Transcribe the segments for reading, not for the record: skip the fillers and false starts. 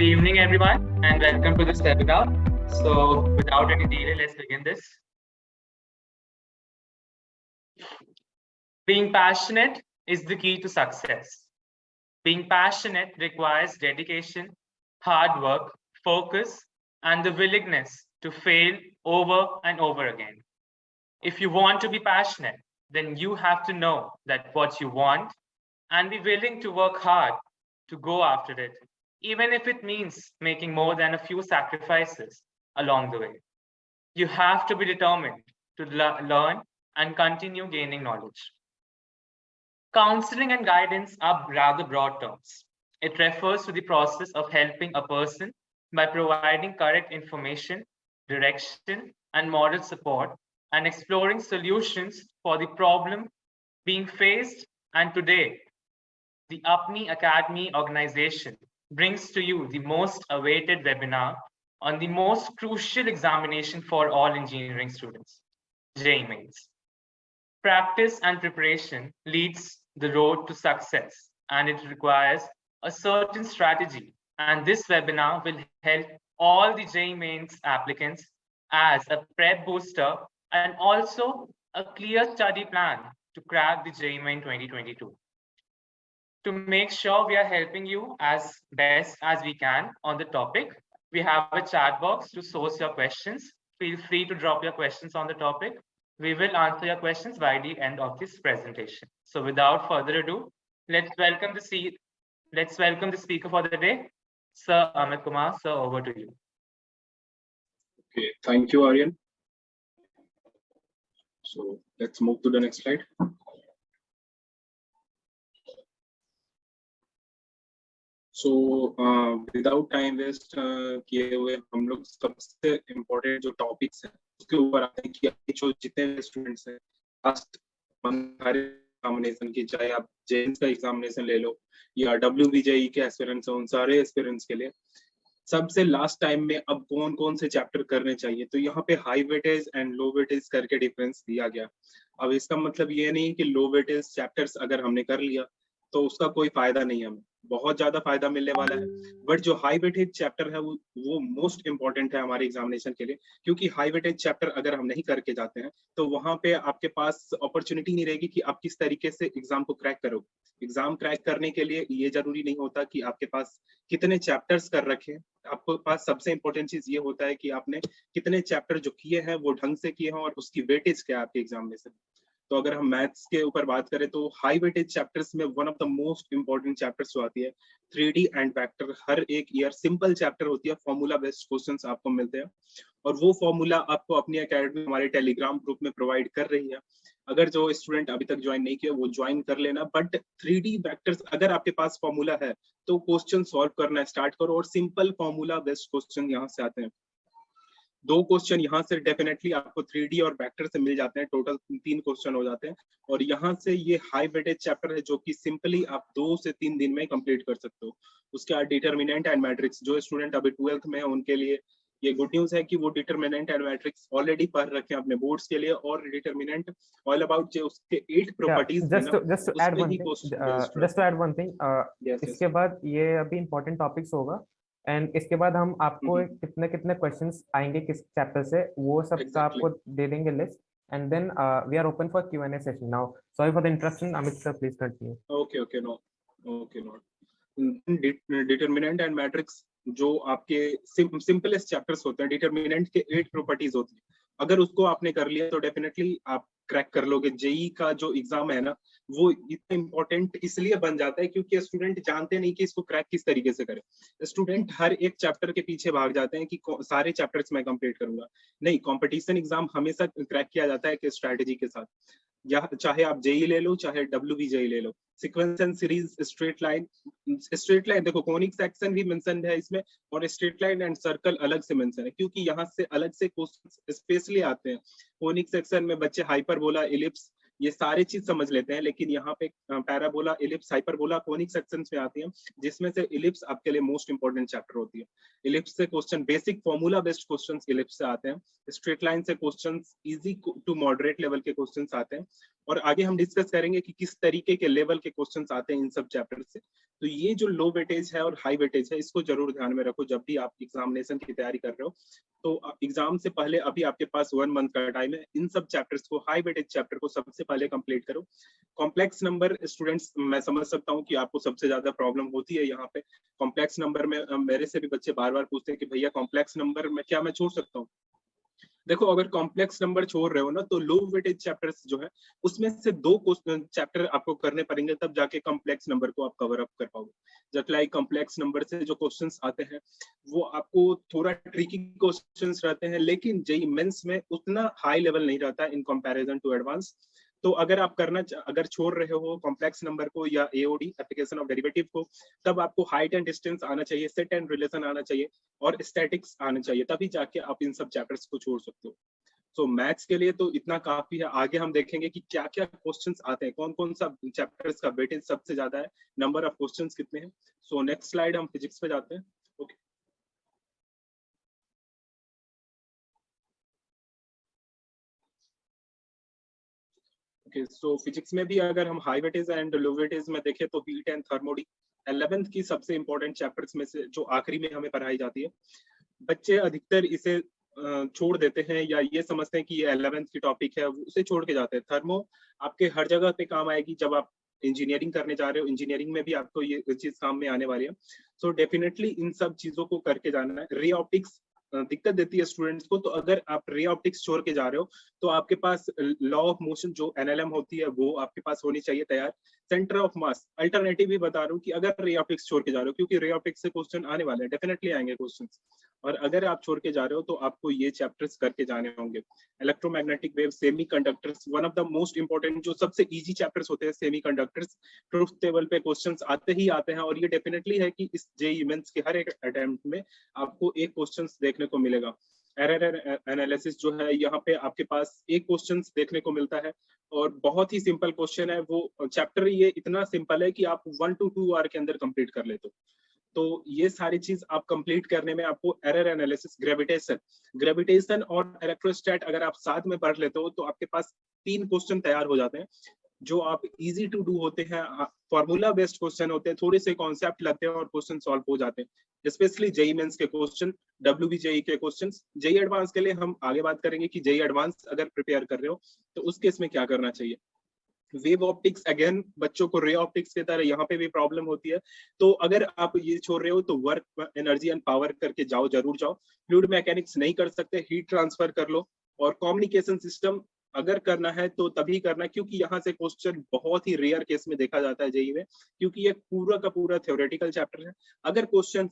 Good evening, everyone, and welcome to this webinar. So, without any delay, let's begin this. Being passionate is the key to success. Being passionate requires dedication, hard work, focus, and the willingness to fail over and over again. If you want to be passionate, then you have to know that what you want and be willing to work hard to go after it, even if it means making more than a few sacrifices along the way. You have to be determined to learn and continue gaining knowledge. Counseling and guidance are rather broad terms. It refers to the process of helping a person by providing correct information, direction, and moral support, and exploring solutions for the problem being faced. And today, the UPNI Academy organization brings to you the most awaited webinar on the most crucial examination for all engineering students, JEE Mains. Practice and preparation leads the road to success, and it requires a certain strategy. And this webinar will help all the JEE Mains applicants as a prep booster and also a clear study plan to crack the JEE Main 2022. To make sure we are helping you as best as we can on the topic, we have a chat box to source your questions. Feel free to drop your questions on the topic. We will answer your questions by the end of this presentation. So without further ado, let's welcome the speaker for the day, Sir Amit Kumar. Sir, over to you. Okay, thank you, Aryan. So let's move to the next slide. So without time waste किए हुए हम लोग सबसे important जो topics हैं उसके ऊपर आते हैं कि जो जितने स्टूडेंट्स हैं लास्ट एग्जामिनेशन की, चाहे आप जेन्स का एग्जामिनेशन ले लो या WBJE के एस्पिरेंट्स हैं, उन सारे एस्पिरेंट्स के लिए सबसे लास्ट टाइम में अब कौन कौन से चैप्टर करने चाहिए, तो यहाँ पे high weightage and low weightage करके डिफरेंस दिया गया। अब इसका मतलब ये नहीं कि लो वेटेज चैप्टर्स अगर हमने कर लिया तो उसका कोई फायदा नहीं है, हमें बहुत ज्यादा फायदा मिलने वाला है। बट जो हाई वेटेज चैप्टर है वो मोस्ट इंपॉर्टेंट है हमारे एग्जामिनेशन के लिए, क्योंकि हाई वेटेज चैप्टर अगर हम नहीं करके जाते हैं तो वहां पे आपके पास अपॉर्चुनिटी नहीं रहेगी कि आप किस तरीके से एग्जाम को क्रैक करोगे। एग्जाम क्रैक करने के लिए ये जरूरी नहीं होता कि आपके पास कितने चैप्टर्स कर रखे हैं, आपके पास सबसे इंपॉर्टेंट चीज ये होता है कि आपने कितने चैप्टर जो किए हैं वो ढंग से किए हैं और उसकी वेटेज क्या है आपके एग्जामिनेशन। तो अगर हम मैथ्स के ऊपर बात करें तो हाई वेटेज चैप्टर्स में one of the most important chapters जो आती है 3D एंड वेक्टर। हर एक ईयर सिंपल चैप्टर होती है, फॉर्मूला बेस्ड क्वेश्चंस आपको मिलते हैं और वो फॉर्मूला आपको अपनी एकेडमी हमारे टेलीग्राम ग्रुप में प्रोवाइड कर रही है। अगर जो स्टूडेंट अभी तक ज्वाइन नहीं किया वो ज्वाइन कर लेना। बट 3D वेक्टर्स अगर आपके पास फॉर्मूला है तो क्वेश्चन सॉल्व करना स्टार्ट करो और सिंपल फॉर्मूला बेस्ड क्वेश्चन यहाँ से आते हैं। 2 क्वेश्चन यहाँ से डेफिनेटली आपको 3D और वेक्टर से मिल जाते हैं, टोटल 3 क्वेश्चन हो जाते हैं। और यहाँ से ये हाई वेटेज चैप्टर है जो कि सिंपली आप 2 से 3 दिन में कंप्लीट कर सकते हो। उसके बाद डिटरमिनेंट एंड मैट्रिक्स, जो स्टूडेंट अभी 12th में है उनके लिए ये गुड न्यूज है कि वो डिटरमिनेंट एंड मैट्रिक्स ऑलरेडी पढ़ रखे हैं अपने बोर्ड्स के लिए। और डिटरमिनेंट ऑल अबाउट जो उसके 8 प्रॉपर्टीज है ना, just to add one thing, इसके बाद ये अभी इंपॉर्टेंट टॉपिक्स होगा एंड इसके बाद हम आपको कितने कितने क्वेश्चंस आएंगे किस चैप्टर से वो सब का आपको दे देंगे list and then we are open for Q&A session now. Sorry for the interruption, Amit sir please continue. Determinant and matrix जो आपके सिंपलेस्ट चैप्टर्स होते हैं, डिटरमिनेंट के 8 प्रॉपर्टीज होती है, अगर उसको आपने कर लिया तो डेफिनेटली आप क्रैक कर लोगे। जेई का जो एग्जाम है ना वो इतना इंपॉर्टेंट इसलिए बन जाता है क्योंकि स्टूडेंट जानते नहीं कि इसको क्रैक किस तरीके से करें। स्टूडेंट हर एक चैप्टर के पीछे भाग जाते हैं कि सारे चैप्टर्स मैं कंप्लीट करूंगा। नहीं, कंपटीशन एग्जाम हमेशा क्रैक किया जाता है कि स्ट्रैटेजी के साथ, या चाहे आप जेई ले लो चाहे WBJE ले लो। Sequence and series, straight line देखो कॉनिक सेक्शन भी मेंशन है इसमें और स्ट्रेट लाइन एंड सर्कल अलग से मेंशन है क्योंकि यहाँ से अलग से क्वेश्चन स्पेशली आते हैं। कॉनिक सेक्शन में बच्चे हाइपरबोला, इलिप्स ये सारी चीज समझ लेते हैं, लेकिन यहाँ पे parabola, ellipse, hyperbola conic sections में आती हैं, जिसमें से इलिप्स आपके लिए मोस्ट इंपॉर्टेंट चैप्टर होती है। इलिप्स से question basic formula based questions ellipse से आते हैं। स्ट्रेट लाइन से questions easy to moderate level के क्वेश्चंस आते हैं और आगे हम डिस्कस करेंगे कि किस तरीके के लेवल के क्वेश्चंस आते हैं इन सब चैप्टर से। तो ये जो लो वेटेज है और हाई वेटेज है, इसको जरूर ध्यान में रखो जब भी आप एग्जामिनेशन की तैयारी कर रहे हो। तो एग्जाम से पहले अभी आपके पास 1 मंथ का टाइम है, इन सब चैप्टर्स को, हाई वेटेज चैप्टर को सबसे पहले कंप्लीट करो। कॉम्प्लेक्स नंबर स्टूडेंट्स, मैं समझ सकता हूँ कि आपको सबसे ज्यादा प्रॉब्लम होती है यहाँ पे कॉम्प्लेक्स नंबर में। मेरे से भी बच्चे बार बार पूछते हैं कि भैया कॉम्प्लेक्स नंबर में क्या मैं छोड़ सकता हूँ? देखो, अगर कॉम्प्लेक्स नंबर छोड़ रहे हो ना, तो लो वेटेज चैप्टर्स जो है उसमें से 2 क्वेश्चन चैप्टर आपको करने पड़ेंगे, तब जाके कॉम्प्लेक्स नंबर को आप कवर अप कर पाओगे। जस्ट लाइक कॉम्प्लेक्स नंबर से जो क्वेश्चंस आते हैं वो आपको थोड़ा ट्रिकी क्वेश्चंस रहते हैं, लेकिन जेईई मेंस में उतना हाई लेवल नहीं रहता इन कंपैरिजन टू एडवांस। तो अगर आप अगर छोड़ रहे हो कॉम्प्लेक्स नंबर को या एओडी एप्लीकेशन ऑफ डेरिवेटिव को, तब आपको हाइट एंड डिस्टेंस आना चाहिए, सेट एंड रिलेशन आना चाहिए और स्टैटिक्स आना चाहिए, तभी जाके आप इन सब चैप्टर्स को छोड़ सकते हो। सो मैथ्स के लिए तो इतना काफी है। आगे हम देखेंगे कि क्या क्या क्वेश्चंस आते हैं, कौन कौन सा चैप्टर्स का वेटेज सबसे ज्यादा है, नंबर ऑफ क्वेश्चंस कितने हैं। सो नेक्स्ट स्लाइड हम फिजिक्स पे जाते हैं। ओके ओके, सो फिजिक्स में भी अगर हम high weightage and low weightage में देखें तो हीट एंड थर्मोडी 11th की सबसे इंपॉर्टेंट चैप्टर्स में से जो आखिरी में हमें पढ़ाई जाती है। बच्चे अधिकतर इसे छोड़ देते हैं या ये समझते हैं कि ये 11th की टॉपिक है, उसे छोड़ के जाते हैं। थर्मो आपके हर जगह पे काम आएगी जब आप इंजीनियरिंग करने जा रहे हो, इंजीनियरिंग में भी आपको ये चीज काम में आने वाली है। सो डेफिनेटली इन सब चीजों को करके जाना है। रे ऑप्टिक्स दिक्कत देती है स्टूडेंट्स को, तो अगर आप रे ऑप्टिक्स छोड़ के जा रहे हो तो आपके पास लॉ ऑफ मोशन जो एनएलएम होती है वो आपके पास होनी चाहिए तैयार। सेंटर ऑफ मास अल्टरनेटिव भी बता रहा हूँ कि अगर रे ऑप्टिक्स छोड़ के जा रहे हो, क्योंकि रे ऑप्टिक्स से क्वेश्चन आने वाले हैं, डेफिनेटली आएंगे क्वेश्चंस, और अगर आप छोड़ के जा रहे हो तो आपको ये चैप्टर्स करके जाने होंगे। Electromagnetic wave, semiconductors, one of the most important जो सबसे इजी चैप्टर्स होते हैं सेमीकंडक्टर्स। ट्रुथ टेबल पे क्वेश्चंस आते ही आते हैं, और ये डेफिनेटली है कि इस जेईई मेंस के हर एक अटेम्प्ट में आपको एक क्वेश्चंस देखने को मिलेगा। एरर एनालिसिस जो है, यहाँ पे आपके पास एक क्वेश्चन देखने को मिलता है और बहुत ही सिंपल क्वेश्चन है। वो चैप्टर ये इतना सिंपल है कि आप 1 to 2 आवर के अंदर कंप्लीट कर लेते हो। तो ये सारी चीज आप कंप्लीट करने में आपको एरर एनालिसिस, ग्रेविटेशन और इलेक्ट्रोस्टैट अगर आप साथ में पढ़ लेते हो तो आपके पास 3 क्वेश्चन तैयार हो जाते हैं जो आप इजी टू डू होते हैं, फॉर्मूला बेस्ड क्वेश्चन होते हैं, थोड़े से कॉन्सेप्ट लगते हैं और क्वेश्चन सॉल्व हो जाते हैं। स्पेशली जेईई मेंस के क्वेश्चन, डब्ल्यूबीजेई के क्वेश्चंस। जेईई एडवांस के लिए हम आगे बात करेंगे कि जेईई एडवांस अगर प्रिपेयर कर रहे हो तो उस केस में क्या करना चाहिए। वेव ऑप्टिक्स, अगेन बच्चों को रे ऑप्टिक्स की तरह यहाँ पे भी प्रॉब्लम होती है। तो अगर आप ये छोड़ रहे हो तो वर्क, एनर्जी एंड पावर करके जाओ, जरूर जाओ। फ्लूइड मैकेनिक्स नहीं कर सकते, हीट ट्रांसफर कर लो। और कम्युनिकेशन सिस्टम अगर करना है तो तभी करना, क्योंकि यहाँ से क्वेश्चन बहुत ही रेयर केस में देखा जाता है जेईई में, क्योंकि ये पूरा का पूरा थ्योरेटिकल चैप्टर है। अगर क्वेश्चन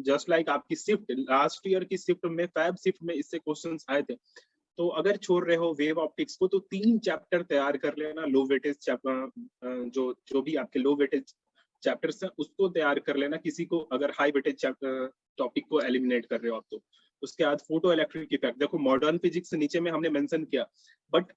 जस्ट लाइक आपकी शिफ्ट, लास्ट ईयर की शिफ्ट में, फैब शिफ्ट में इससे क्वेश्चन आए थे, तो अगर छोड़ रहे हो वेव ऑप्टिक्स को तो 3 चैप्टर तैयार कर लेना। लो वेटेज चैप्टर, जो भी आपके लो वेटेज चैप्टर्स हैं उसको तैयार कर लेना, किसी को अगर हाई वेटेज चैप्टर टॉपिक को एलिमिनेट कर रहे हो आप तो। उसके बाद फोटो इलेक्ट्रिक इफेक्ट, देखो मॉडर्न फिजिक्स नीचे में हमने मेंशन किया, बट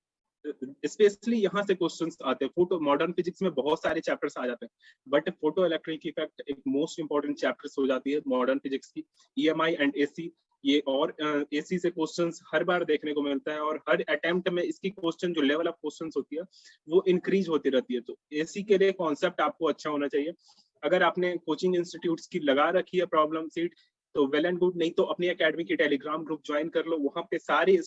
स्पेशली यहाँ से क्वेश्चंस आते हैं। फोटो मॉडर्न फिजिक्स में बहुत सारे चैप्टर्स आ जाते हैं, बट फोटो इलेक्ट्रिक इफेक्ट एक मोस्ट इंपॉर्टेंट चैप्टर्स हो जाती है मॉडर्न फिजिक्स की। ईएमआई एंड एसी, ये और एसी से क्वेश्चंस हर बार देखने को मिलता है, और हर अटेम्प्ट में इसकी क्वेश्चन जो लेवल ऑफ क्वेश्चंस होती है वो इंक्रीज होती रहती है। तो एसी के लिए कॉन्सेप्ट आपको अच्छा होना चाहिए। अगर आपने कोचिंग इंस्टीट्यूट्स की लगा रखी है प्रॉब्लम सीट तो वेल एंड गुड, नहीं तो अपनी एकेडमी की टेलीग्राम ग्रुप ज्वाइन कर लो, वहां पे सारी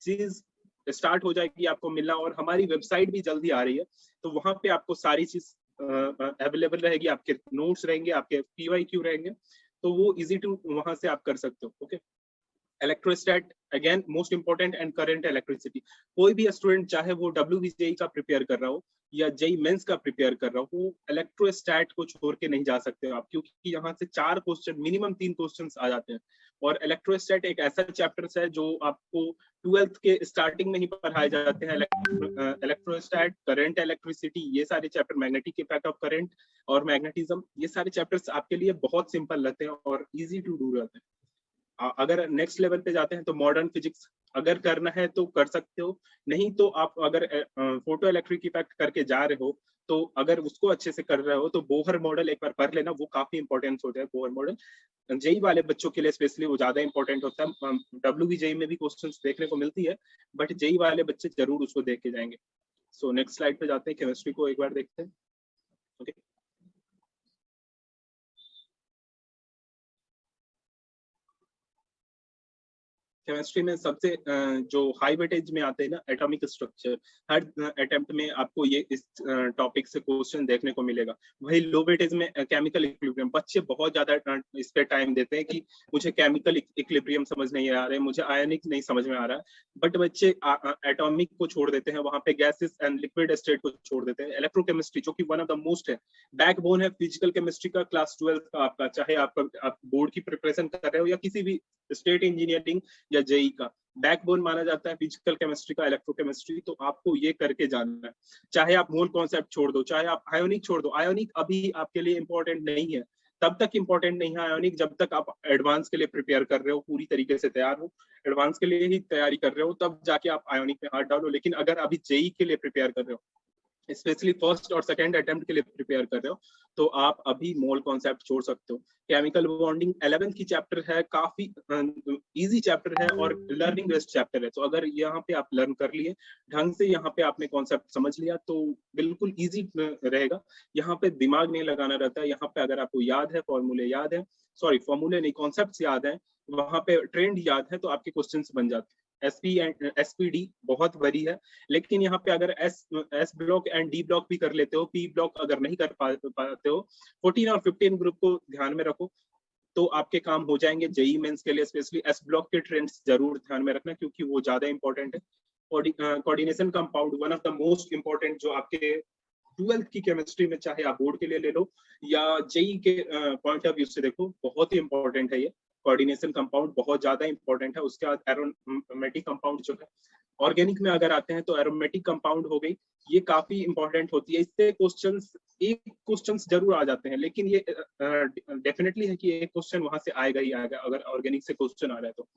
चीज स्टार्ट हो जाएगी आपको मिलना। और हमारी वेबसाइट भी जल्दी आ रही है, तो वहां पे आपको सारी चीज अवेलेबल रहेगी, आपके नोट्स रहेंगे, आपके पीवाईक्यू रहेंगे, तो वो इजी टू वहां से आप कर सकते हो। Okay, electrostat again most important, and current electricity. कोई भी स्टूडेंट चाहे वो डब्ल्यूबीजेई का प्रिपेयर कर रहा हो या जेईई मेंस का प्रिपेयर कर रहा हो, इलेक्ट्रोस्टैट को छोड़ के नहीं जा सकते हो आप, क्योंकि यहाँ से 4 क्वेश्चन, मिनिमम 3 क्वेश्चंस आ जाते हैं। और इलेक्ट्रोस्टैट एक ऐसा चैप्टर है जो आपको 12th के स्टार्टिंग में ही पढ़ाए जाते हैं। इलेक्ट्रोस्टैट, करंट इलेक्ट्रिसिटी, ये सारे chapter, magnetic effect of current और मैग्नेटिज्म, ये सारे चैप्टर्स आपके लिए बहुत सिंपल रहते हैं और इजी टू डू रहते हैं। अगर नेक्स्ट लेवल पे जाते हैं तो मॉडर्न फिजिक्स अगर करना है तो कर सकते हो, नहीं तो आप अगर फोटो इलेक्ट्रिक इफेक्ट करके जा रहे हो तो अगर उसको अच्छे से कर रहे हो तो बोहर मॉडल एक बार पढ़ लेना, वो काफी इंपॉर्टेंट होता है। बोहर मॉडल जेई वाले बच्चों के लिए स्पेशली वो ज्यादा इंपॉर्टेंट होता है। डब्ल्यूबीजेई में भी क्वेश्चंस देखने को मिलती है, बट जेई वाले बच्चे जरूर उसको देख के जाएंगे। सो नेक्स्ट स्लाइड पे जाते हैं, केमिस्ट्री को एक बार देखते हैं। ओके, केमिस्ट्री में सबसे जो हाई वेटेज में आते हैं ना एटॉमिक स्ट्रक्चर, हर अटेम्प्ट में आपको ये इस टॉपिक से क्वेश्चन देखने को मिलेगा। वही लो वेटेज में केमिकल इक्विलिब्रियम, बच्चे बहुत ज्यादा इस पे टाइम देते हैं कि मुझे केमिकल इक्विलिब्रियम समझ नहीं आ रहा है, मुझे आयनिक नहीं समझ में आ रहा है, बट बच्चे एटॉमिक को छोड़ देते हैं, वहां पे गैसेस एंड लिक्विड स्टेट को छोड़ देते हैं। इलेक्ट्रोकेमिस्ट्री जो कि वन ऑफ द मोस्ट है, बैकबोन है फिजिकल केमिस्ट्री का, क्लास 12 का आपका, चाहे आप बोर्ड की प्रिपरेशन कर रहे हो या किसी भी स्टेट इंजीनियरिंग या जेई का, बैकबोन माना जाता है फिजिकल केमिस्ट्री का इलेक्ट्रोकेमिस्ट्री। तो आपको ये करके जानना है, चाहे आप मोल कॉन्सेप्ट छोड़ दो, चाहे आप आयोनिक छोड़ दो। आयोनिक अभी आपके लिए इंपॉर्टेंट नहीं है, तब तक इंपॉर्टेंट नहीं है आयोनिक जब तक आप एडवांस के लिए प्रिपेयर कर रहे हो, पूरी तरीके से तैयार हो, एडवांस के लिए ही तैयारी कर रहे हो, तब जाके आप आयोनिक में हाथ डालो। लेकिन अगर अभी जेई के लिए प्रिपेयर कर रहे हो, स्पेशली फर्स्ट और सेकंड अटेम्प्ट के लिए प्रिपेयर कर रहे हो, तो आप अभी मोल कॉन्सेप्ट छोड़ सकते हो। केमिकल बॉन्डिंग 11th की चैप्टर है, काफी इजी चैप्टर है और लर्निंग बेस्ड चैप्टर है। तो अगर यहाँ पे आप लर्न कर लिए ढंग से, यहाँ पे आपने कॉन्सेप्ट समझ लिया, तो बिल्कुल इजी रहेगा। यहाँ पे दिमाग नहीं लगाना रहता है, यहाँ पे अगर आपको याद है, फॉर्मूले याद है, सॉरी फॉर्मूले नहीं, कॉन्सेप्ट याद है, वहां पे ट्रेंड याद है, तो आपके क्वेश्चन बन जाते हैं। एसपी एंड एसपीडी बहुत बड़ी है, लेकिन यहाँ पे अगर S block and D block भी कर लेते हो, पी ब्लॉक अगर नहीं कर पाते हो, 14 और 15 ग्रुप को ध्यान में रखो, तो आपके काम हो जाएंगे जेई मेंस के लिए। स्पेशली एस ब्लॉक के ट्रेंड्स जरूर ध्यान में रखना, क्योंकि वो ज्यादा इंपॉर्टेंट है। Coordination compound one of the most important, जो आपके 12th की केमिस्ट्री में, चाहे आप बोर्ड के लिए ले लो या जेई के पॉइंट ऑफ व्यू से देखो, बहुत ही इंपॉर्टेंट है ये कोऑर्डिनेशन कंपाउंड, बहुत ज्यादा इंपॉर्टेंट है। उसके बाद एरोमेटिक कंपाउंड जो है, ऑर्गेनिक में अगर आते हैं तो एरोमेटिक कंपाउंड हो गई, ये काफी इंपॉर्टेंट होती है। इससे क्वेश्चंस, एक क्वेश्चंस जरूर आ जाते हैं, लेकिन ये डेफिनेटली है कि एक क्वेश्चन वहां से आएगा ही आएगा अगर ऑर्गेनिक से क्वेश्चन आ रहा है तो।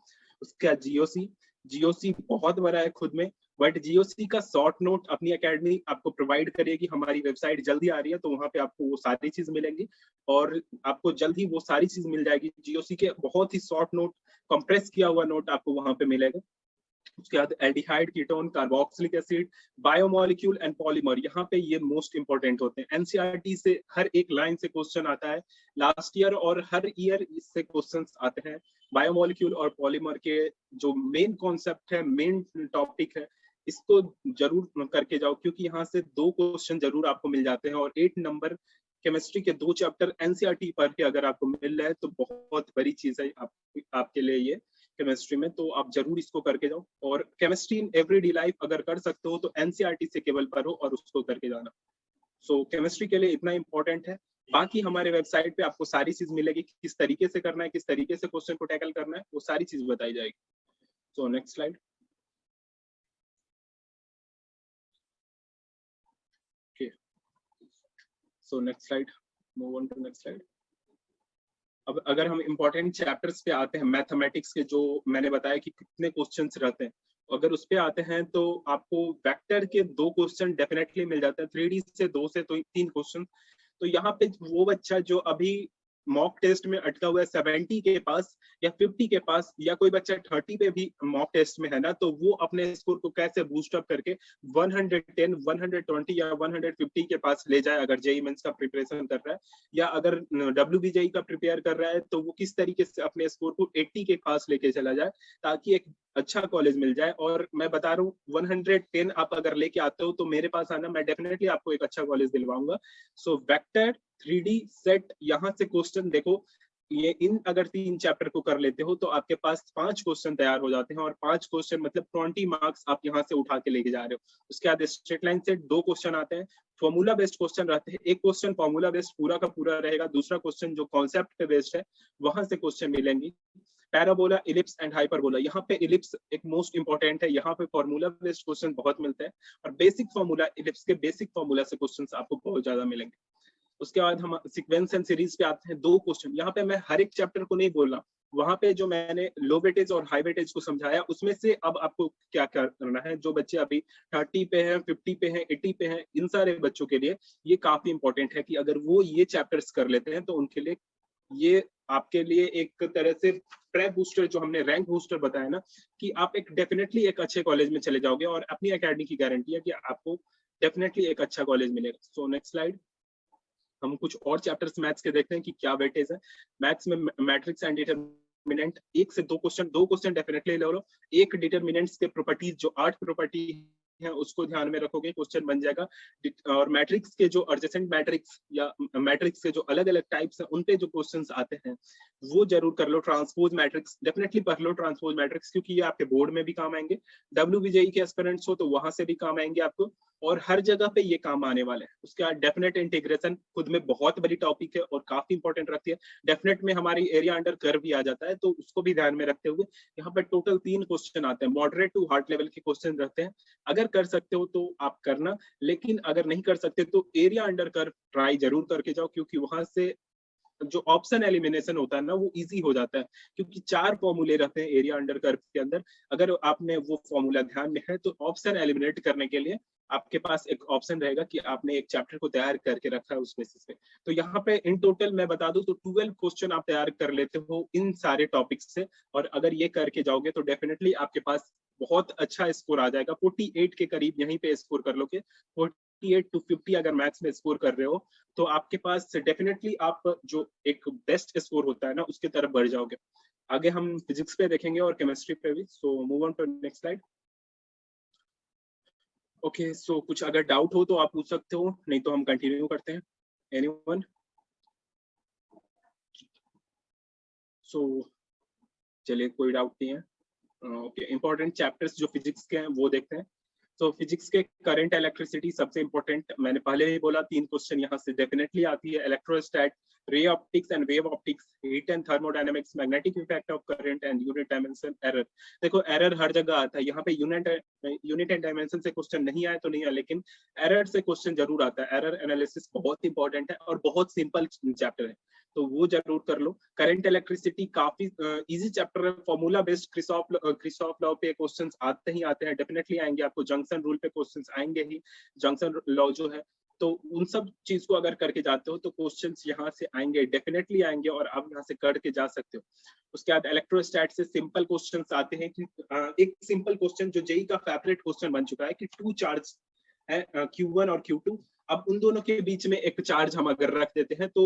उसके बाद जीओसी, जीओसी बहुत बड़ा है खुद में, बट जीओसी का शॉर्ट नोट अपनी एकेडमी आपको प्रोवाइड करेगी। हमारी वेबसाइट जल्दी आ रही है, तो वहां पे आपको वो सारी चीज मिलेंगी और आपको जल्द ही वो सारी चीज मिल जाएगी। जीओसी के बहुत ही शॉर्ट नोट, कंप्रेस किया हुआ नोट आपको वहां पे मिलेगा। उसके बाद aldehyde, ketone, carboxylic acid, biomolecule and polymer, यहाँ पे ये मोस्ट इंपॉर्टेंट होते हैं। एनसीईआरटी से हर एक लाइन से क्वेश्चन आता है लास्ट ईयर, और हर ईयर इससे क्वेश्चंस आते हैं। बायोमोलिक्यूल और पॉलीमर के जो मेन कॉन्सेप्ट है, मेन टॉपिक है, इसको जरूर करके जाओ, क्योंकि यहाँ से 2 क्वेश्चन जरूर आपको मिल जाते हैं। और 8 नंबर केमिस्ट्री के 2 चैप्टर एनसीईआरटी पर के अगर आपको मिल रहा है, तो बहुत बड़ी चीज है आपके लिए ये केमिस्ट्री में, तो आप जरूर इसको करके जाओ। और केमिस्ट्री इन एवरीडे लाइफ अगर कर सकते हो, तो एनसीईआरटी से केवल पढ़ो और उसको करके जाना। सो केमिस्ट्री के लिए इतना इंपॉर्टेंट है। बाकी हमारे वेबसाइट पे आपको सारी चीज मिलेगी, किस तरीके से करना है, किस तरीके से क्वेश्चन को टैकल करना है, वो सारी चीज बताई जाएगी। So next slide. So next slide, move on to next slide. अब अगर हम इंपॉर्टेंट चैप्टर्स पे आते हैं, मैथमेटिक्स के जो मैंने बताया कि कितने क्वेश्चंस रहते हैं, अगर उस पे आते हैं तो आपको वेक्टर के 2 क्वेश्चन डेफिनेटली मिल जाते हैं, 3D से 2 से 3 क्वेश्चन। तो यहाँ पे वो बच्चा जो अभी मॉक टेस्ट में अटका हुआ है 70 के पास या 50 के पास, या कोई बच्चा 30 पे भी मॉक टेस्ट में है ना, तो वो अपने स्कोर को कैसे बूस्ट अप करके 110, 120 या 150 के पास ले जाए, अगर जेई मेंस का प्रिपरेशन कर रहा है, या अगर WBJEE का प्रिपेयर कर रहा है, तो वो किस तरीके से अपने स्कोर को 80 के पास लेके चला जाए, ताकि एक अच्छा कॉलेज मिल जाए। और मैं बता रहा हूँ 110 आप अगर लेके आते हो, तो मेरे पास आना, मैं डेफिनेटली आपको एक अच्छा कॉलेज दिलवाऊंगा। सो वेक्टर, 3D सेट, यहाँ से क्वेश्चन देखो, ये इन अगर 3 चैप्टर को कर लेते हो, तो आपके पास 5 क्वेश्चन तैयार हो जाते हैं, और 5 क्वेश्चन मतलब 20 मार्क्स आप यहाँ से उठा के लेके जा रहे हो। उसके बाद स्ट्रेट लाइन से 2 क्वेश्चन आते हैं, फॉर्मूला बेस्ड क्वेश्चन रहते हैं। एक क्वेश्चन फॉर्मूला बेस्ड पूरा का पूरा रहेगा, दूसरा क्वेश्चन जो कॉन्सेप्ट पे बेस्ड है, वहां से क्वेश्चन मिलेंगे। पैराबोला, इलिप्स एंड हाइपरबोला, यहाँ पे इलिप्स एक मोस्ट इंपॉर्टेंट है, यहाँ पे फॉर्मूला बेस्ड क्वेश्चन बहुत मिलते हैं, और बेसिक फॉर्मूला, इलिप्स के बेसिक फॉर्मूला से क्वेश्चन आपको बहुत ज्यादा मिलेंगे। उसके बाद हम सीक्वेंस एंड सीरीज पे आते हैं, 2 क्वेश्चन। यहाँ पे मैं हर एक चैप्टर को नहीं बोल रहा, वहां पे जो मैंने लो वेटेज और हाई वेटेज को समझाया, उसमें से अब आपको क्या करना है। जो बच्चे अभी 30 पे हैं, 50 पे हैं, 80 पे हैं, इन सारे बच्चों के लिए ये काफी इंपॉर्टेंट है कि अगर वो ये चैप्टर्स कर लेते हैं, तो उनके लिए ये आपके लिए एक तरह से प्रेप बूस्टर, जो हमने रैंक बूस्टर बताया ना, कि आप एक डेफिनेटली एक अच्छे कॉलेज में चले जाओगे, और अपनी एकेडमी की गारंटी है कि आपको डेफिनेटली एक अच्छा कॉलेज मिलेगा। सो नेक्स्ट स्लाइड, हम कुछ और चैप्टर्स मैथ्स के देखते हैं कि क्या वेटेज है। मैथ्स में मैट्रिक्स एंड डिटरमिनेंट 1 से 2 क्वेश्चन डेफिनेटली ले लो। एक डिटरमिनेंट्स के प्रॉपर्टीज जो 8 प्रॉपर्टी है उसको ध्यान में रखोगे, क्वेश्चन बन जाएगा। और मैट्रिक्स के जो एडजेसेंट मैट्रिक्स या मैट्रिक्स के जो अलग अलग टाइप्स हैं उन पे जो क्वेश्चंस आते हैं वो जरूर कर लो। ट्रांसपोज मैट्रिक्स डेफिनेटली पढ़ लो, ट्रांसपोज मैट्रिक्स, क्योंकि ये आपके बोर्ड में भी काम आएंगे। WBJE के एस्पिरेंट्स हो तो वहां से भी काम आएंगे आपको, और हर जगह पे ये काम आने वाले हैं। उसके बाद डेफिनेट इंटीग्रेशन खुद में बहुत बड़ी टॉपिक है और काफी इंपॉर्टेंट रखती है। डेफिनेट में हमारी एरिया अंडर कर्व भी आ जाता है, तो उसको भी ध्यान में रखते हुए यहाँ पे टोटल 3 क्वेश्चन आते हैं। मॉडरेट टू हार्ड लेवल के क्वेश्चन रहते हैं। अगर कर सकते हो तो आप करना, लेकिन अगर नहीं कर सकते तो एरिया अंडर कर्व ट्राई जरूर करके जाओ, क्योंकि वहां से जो ऑप्शन एलिमिनेशन होता है ना वो इजी हो जाता है, क्योंकि 4 फॉर्मूले रहते हैं एरिया अंडर कर्व के अंदर। अगर आपने वो फॉर्मूला ध्यान में है तो ऑप्शन एलिमिनेट करने के लिए आपके पास एक ऑप्शन रहेगा कि आपने एक चैप्टर को तैयार करके रखा है उस बेसिस पे। तो यहाँ पे इन टोटल मैं बता दूं तो 12 क्वेश्चन आप तैयार कर लेते हो इन सारे टॉपिक्स से, और अगर ये करके जाओगे तो डेफिनेटली आपके पास बहुत अच्छा स्कोर आ जाएगा। 48 के करीब यहीं पे स्कोर कर लोगे। 48 to 50 अगर मैथ्स में स्कोर कर रहे हो तो आपके पास डेफिनेटली आप जो एक बेस्ट स्कोर होता है ना उसके तरफ बढ़ जाओगे। आगे हम फिजिक्स पे देखेंगे और केमिस्ट्री पे भी। So move on to next slide. Okay, so कुछ अगर डाउट हो तो आप पूछ सकते हो, नहीं तो हम कंटिन्यू करते हैं। एनीवन? सो चलिए, कोई डाउट नहीं है। ओके, इंपॉर्टेंट चैप्टर्स जो फिजिक्स के हैं वो देखते हैं। तो फिजिक्स के करंट इलेक्ट्रिसिटी सबसे इंपॉर्टेंट, मैंने पहले ही बोला 3 क्वेश्चन यहाँ से डेफिनेटली आती है। Electrostat, ray optics and wave optics, heat and thermodynamics, magnetic effect of current and unit dimension, error. देखो एरर हर जगह आता है, यहाँ पे यूनिट एंड डायमेंशन से क्वेश्चन नहीं आए तो नहीं है, लेकिन एरर से क्वेश्चन जरूर आता है। एरर एनालिसिस बहुत इंपॉर्टेंट है और बहुत सिंपल चैप्टर है, तो वो जरूर कर लो। करंट इलेक्ट्रिसिटी काफी इजी चैप्टर है। फॉर्मूला बेस्ड क्रिस्टॉफ लॉ पे क्वेश्चंस आते ही आते हैं, डेफिनेटली आएंगे। आपको जंक्शन रूल पे क्वेश्चंस आएंगे ही, जंक्शन लॉ जो है, तो उन सब चीज को अगर करके जाते हो तो क्वेश्चंस यहाँ से आएंगे, डेफिनेटली आएंगे, और आप यहाँ से करके जा सकते हो। उसके बाद इलेक्ट्रोस्टैट से सिंपल क्वेश्चंस आते हैं कि एक सिंपल क्वेश्चन जो जेई का फेवरेट क्वेश्चन बन चुका है कि 2 चार्ज है, Q1 और Q2। अब उन दोनों के बीच में एक चार्ज हम अगर रख देते हैं तो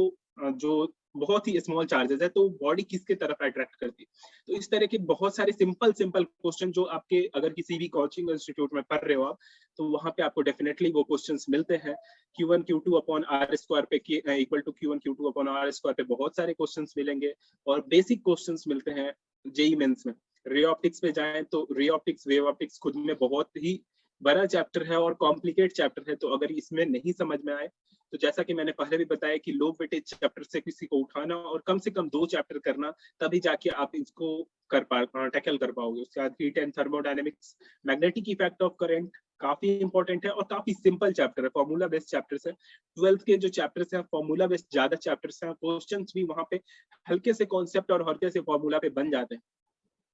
जो बहुत ही स्मॉल चार्जेस है तो बॉडी किसके तरफ अट्रैक्ट करती है। तो इस तरह के बहुत सारे सिंपल क्वेश्चन जो आपके अगर किसी भी कोचिंग इंस्टीट्यूट में पढ़ रहे हो आप, तो वहां पे आपको डेफिनेटली वो क्वेश्चंस मिलते हैं। Q1 Q2 upon R square पे equal to Q1 Q2 upon R square पे बहुत सारे क्वेश्चंस मिलेंगे, और बेसिक क्वेश्चंस मिलते हैं जेई मेंस में। रे ऑप्टिक्स पे जाएं तो रे ऑप्टिक्स, वेव ऑप्टिक्स खुद में बहुत ही बड़ा चैप्टर है और कॉम्प्लिकेट चैप्टर है, तो अगर इसमें नहीं समझ में आए तो जैसा कि मैंने पहले भी बताया कि लो वेटेज चैप्टर से किसी को उठाना और कम से कम 2 चैप्टर करना, तभी जाके आप इसको टैकल कर पाओगे। उसके बाद heat and thermodynamics, magnetic effect of current काफी इंपॉर्टेंट है और काफी सिंपल चैप्टर है, फॉर्मूला बेस्ड चैप्टर्स है। 12th के जो चैप्टर्स हैं फॉर्मूला बेस्ड ज्यादा चैप्टर्स हैं, क्वेश्चंस भी वहां पे हल्के से कॉन्सेप्ट और हल्के से फॉर्मूला पे बन जाते हैं।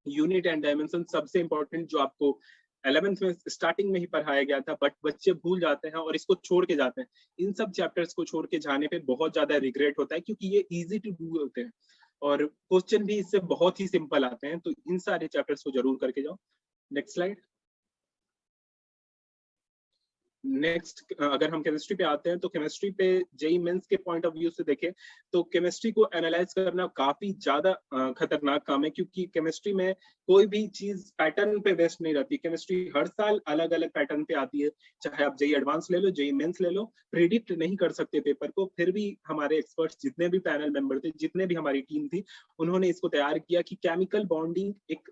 यूनिट एंड डायमेंशन सबसे इंपॉर्टेंट, जो आपको 11th में स्टार्टिंग में ही पढ़ाया गया था, बट बच्चे भूल जाते हैं और इसको छोड़ के जाते हैं। इन सब चैप्टर्स को छोड़ के जाने पे बहुत ज्यादा रिग्रेट होता है, क्योंकि ये इजी टू डू होते हैं और क्वेश्चन भी इससे बहुत ही सिंपल आते हैं। तो इन सारे चैप्टर्स को जरूर करके जाओ। Next slide. नेक्स्ट अगर हम केमिस्ट्री पे आते हैं तो केमिस्ट्री पे जेई मेंस के पॉइंट ऑफ व्यू से देखें तो केमिस्ट्री को एनालाइज करना काफी ज्यादा खतरनाक काम है, क्योंकि केमिस्ट्री में कोई भी चीज पैटर्न पे बेस्ड नहीं रहती। केमिस्ट्री हर साल अलग अलग पैटर्न पे आती है, चाहे आप जेई एडवांस ले लो, जेई मेंस ले लो, प्रिडिक्ट नहीं कर सकते पेपर को। फिर भी हमारे एक्सपर्ट्स जितने भी पैनल मेंबर थे, जितने भी हमारी टीम थी, उन्होंने इसको तैयार किया कि केमिकल बॉन्डिंग एक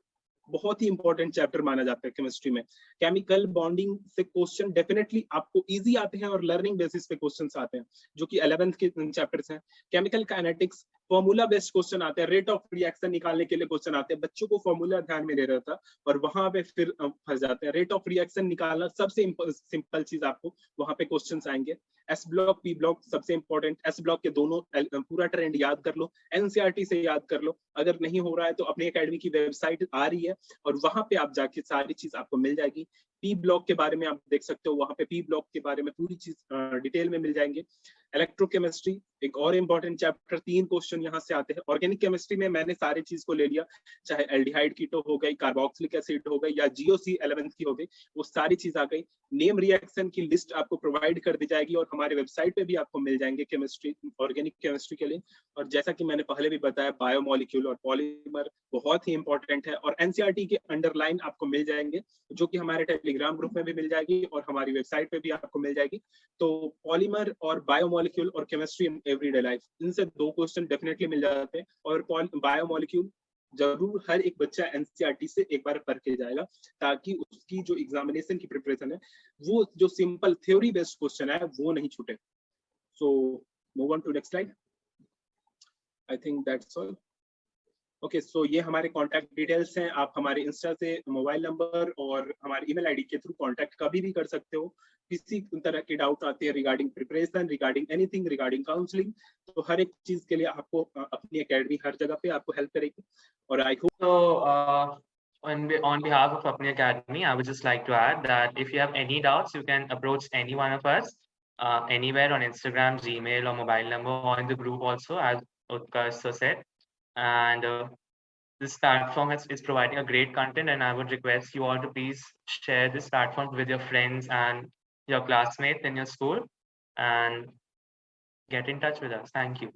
बहुत ही इंपॉर्टेंट चैप्टर माना जाता है केमिस्ट्री में। केमिकल बॉन्डिंग से क्वेश्चन डेफिनेटली आपको इजी आते हैं और लर्निंग बेसिस पे क्वेश्चंस आते हैं, जो कि 11th के चैप्टर्स हैं। Chemical kinetics formula based question आते हैं, रेट ऑफ रिएक्शन निकालने के लिए क्वेश्चन आते हैं। बच्चों को फॉर्मूला ध्यान में नहीं रहता और वहां पे फिर फंस जाते हैं। रेट ऑफ रिएक्शन निकालना सबसे सिंपल चीज, आपको वहां पे क्वेश्चंस आएंगे। एस ब्लॉक, पी ब्लॉक सबसे इंपॉर्टेंट। एस ब्लॉक के दोनों पूरा ट्रेंड याद कर लो, एनसीईआरटी से याद कर लो। अगर नहीं हो रहा है तो अपनी एकेडमी की वेबसाइट आ रही है और वहां पे आप जाके सारी चीज आपको मिल जाएगी। पी ब्लॉक के बारे में आप देख सकते हो, वहां पे पी ब्लॉक के बारे में पूरी चीज डिटेल में मिल जाएंगे। इलेक्ट्रोकेमिस्ट्री एक और इम्पोर्टेंट चैप्टर, 3 क्वेश्चन यहाँ से आते हैं। ऑर्गेनिक केमिस्ट्री में मैंने सारी चीज को ले लिया, चाहे एल्डिहाइड कीटो हो गई, कार्बोक्सिलिक एसिड हो गई, या जीओसी 11th की हो गई, वो सारी चीज आ गई। नेम रिएक्शन की लिस्ट आपको प्रोवाइड कर दी जाएगी और हमारे वेबसाइट पे भी आपको मिल जाएंगे केमिस्ट्री, ऑर्गेनिक केमिस्ट्री के लिए। और जैसा कि मैंने पहले भी बताया, बायोमोलिक्यूल और पॉलीमर बहुत ही इंपॉर्टेंट है, और एनसीईआरटी के अंडरलाइन आपको मिल जाएंगे, जो कि हमारे टेलीग्राम ग्रुप में भी मिल जाएगी और हमारी वेबसाइट पे भी आपको मिल जाएगी। तो पॉलीमर और बायोमोलिक्यूल और केमिस्ट्री इन एवरीडे लाइफ, इनसे 2 क्वेश्चन डेफिनेटली मिल जाते हैं। और बायोमोलिक्यूल जरूर हर एक बच्चा एनसीईआरटी से एक बार पढ़ के जाएगा, ताकि उसकी जो एग्जामिनेशन की प्रिपरेशन है, वो जो सिंपल थ्योरी बेस्ड क्वेश्चन है वो नहीं छूटे। So move on to next slide. I think that's all. Okay, so ये हमारे कॉन्टैक्ट डिटेल्स हैं। आप हमारे इंस्टा से मोबाइल नंबर और हमारे ईमेल आईडी के थ्रू कॉन्टैक्ट कभी भी कर सकते हो। किसी तरह के डाउट आते हैं regarding preparation, regarding anything, regarding counselling, तो हर एक चीज के लिए आपको अपनी एकेडमी हर जगह पे आपको हेल्प करेगी। और I hope on behalf of Apni Academy, I would just like to add that if you have any doubts, you can approach any one of us anywhere on Instagram, Gmail, or mobile number, or in the group also, as Utkarsh said. And this platform is providing a great content, and I would request you all to please share this platform with your friends and your classmates in your school, and get in touch with us. Thank you.